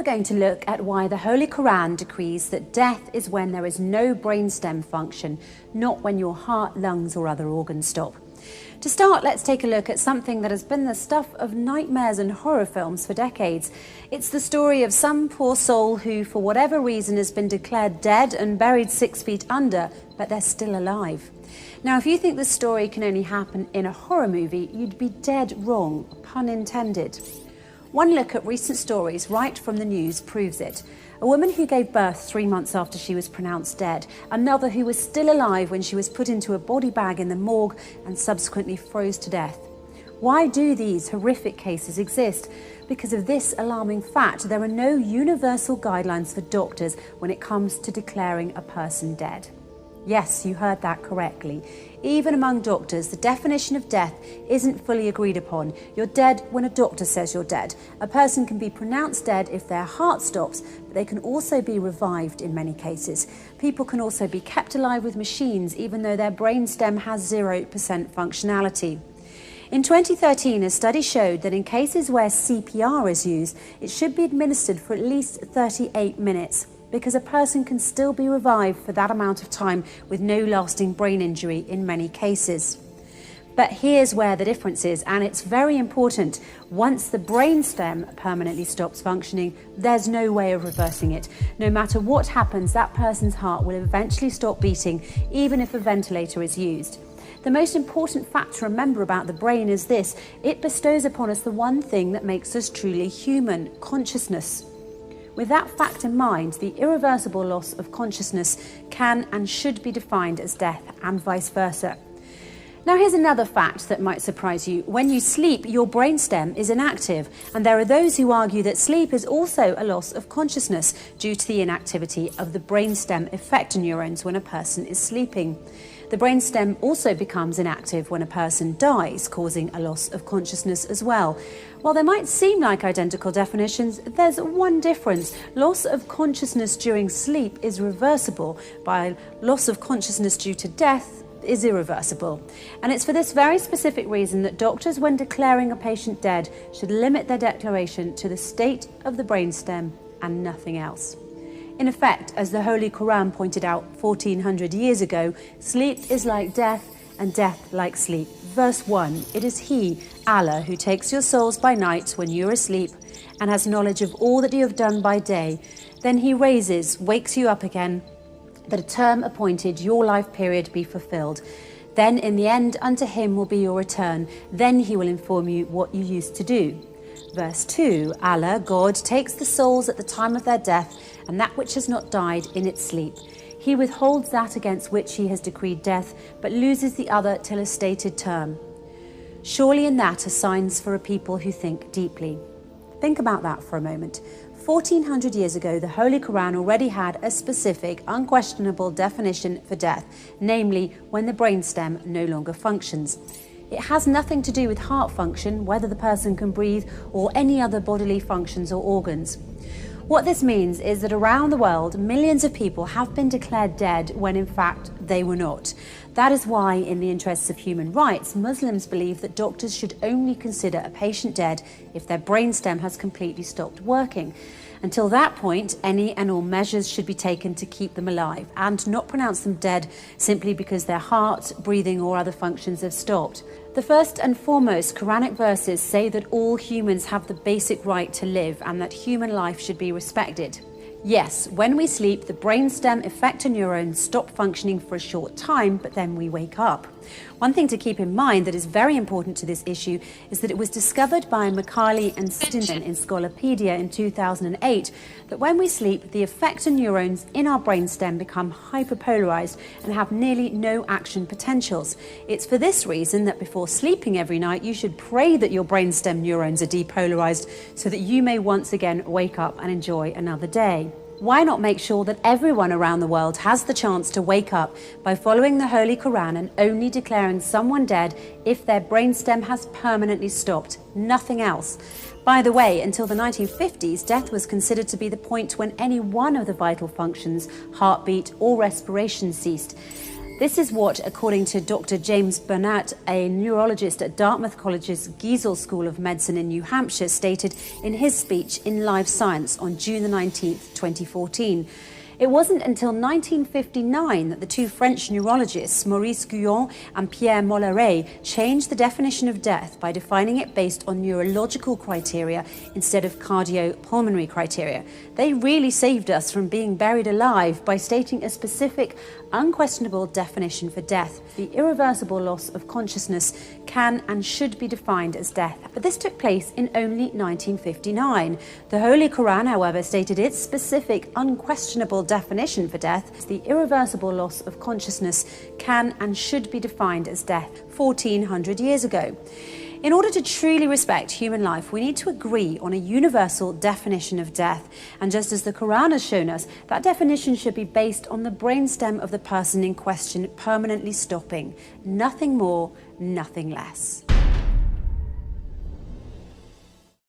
we're going to look at why the Holy Quran decrees that death is when there is no brainstem function, not when your heart, lungs or other organs stop. To start, let's take a look at something that has been the stuff of nightmares and horror films for decades. It's the story of some poor soul who, for whatever reason, has been declared dead and buried 6 feet under, but they're still alive. Now, if you think this story can only happen in a horror movie, you'd be dead wrong, pun intended. One look at recent stories right from the news proves it. A woman who gave birth 3 months after she was pronounced dead, another who was still alive when she was put into a body bag in the morgue and subsequently froze to death. Why do these horrific cases exist? Because of this alarming fact, there are no universal guidelines for doctors when it comes to declaring a person dead. Yes, you heard that correctly. Even among doctors, the definition of death isn't fully agreed upon. You're dead when a doctor says you're dead. A person can be pronounced dead if their heart stops, but they can also be revived in many cases. People can also be kept alive with machines, even though their brainstem has 0% functionality. In 2013, a study showed that in cases where CPR is used, it should be administered for at least 38 minutes. Because a person can still be revived for that amount of time with no lasting brain injury in many cases. But here's where the difference is, and it's very important. Once the brainstem permanently stops functioning, there's no way of reversing it. No matter what happens, that person's heart will eventually stop beating, even if a ventilator is used. The most important fact to remember about the brain is this: it bestows upon us the one thing that makes us truly human: consciousness. With that fact in mind, the irreversible loss of consciousness can and should be defined as death, and vice versa. Now, here's another fact that might surprise you. When you sleep, your brainstem is inactive, and there are those who argue that sleep is also a loss of consciousness due to the inactivity of the brainstem effector neurons when a person is sleeping. The brainstem also becomes inactive when a person dies, causing a loss of consciousness as well. While they might seem like identical definitions, there's one difference. Loss of consciousness during sleep is reversible, while loss of consciousness due to death is irreversible. And it's for this very specific reason that doctors, when declaring a patient dead, should limit their declaration to the state of the brainstem and nothing else. In effect, as the Holy Quran pointed out 1400 years ago, sleep is like death and death like sleep. Verse 1, it is He, Allah, who takes your souls by night when you are asleep and has knowledge of all that you have done by day. Then He wakes you up again, that a term appointed, your life period, be fulfilled. Then in the end, unto Him will be your return. Then He will inform you what you used to do. Verse 2, Allah, God, takes the souls at the time of their death and that which has not died in its sleep. He withholds that against which He has decreed death, but loses the other till a stated term. Surely in that are signs for a people who think deeply. Think about that for a moment. 1400 years ago, the Holy Quran already had a specific, unquestionable definition for death, namely when the brainstem no longer functions. It has nothing to do with heart function, whether the person can breathe, or any other bodily functions or organs. What this means is that around the world, millions of people have been declared dead when in fact they were not. That is why, in the interests of human rights, Muslims believe that doctors should only consider a patient dead if their brainstem has completely stopped working. Until that point, any and all measures should be taken to keep them alive and not pronounce them dead simply because their heart, breathing or other functions have stopped. The first and foremost Quranic verses say that all humans have the basic right to live and that human life should be respected. Yes, when we sleep, the brainstem effector neurons stop functioning for a short time, but then we wake up. One thing to keep in mind that is very important to this issue is that it was discovered by Macaulay and Stinson in Scolopedia in 2008 that when we sleep, the effector neurons in our brainstem become hyperpolarized and have nearly no action potentials. It's for this reason that before sleeping every night, you should pray that your brainstem neurons are depolarized so that you may once again wake up and enjoy another day. Why not make sure that everyone around the world has the chance to wake up by following the Holy Quran and only declaring someone dead if their brainstem has permanently stopped, nothing else? By the way, until the 1950s, death was considered to be the point when any one of the vital functions, heartbeat or respiration, ceased. This is what, according to Dr. James Burnett, a neurologist at Dartmouth College's Giesel School of Medicine in New Hampshire, stated in his speech in Live Science on June the 19th, 2014. It wasn't until 1959 that the two French neurologists, Maurice Guyon and Pierre Molleret, changed the definition of death by defining it based on neurological criteria instead of cardiopulmonary criteria. They really saved us from being buried alive by stating a specific, unquestionable definition for death. The irreversible loss of consciousness can and should be defined as death. But this took place in only 1959. The Holy Quran, however, stated its specific, unquestionable definition for death. The irreversible loss of consciousness can and should be defined as death 1400 years ago. In order to truly respect human life, we need to agree on a universal definition of death. And just as the Quran has shown us, that definition should be based on the brainstem of the person in question permanently stopping. Nothing more, nothing less.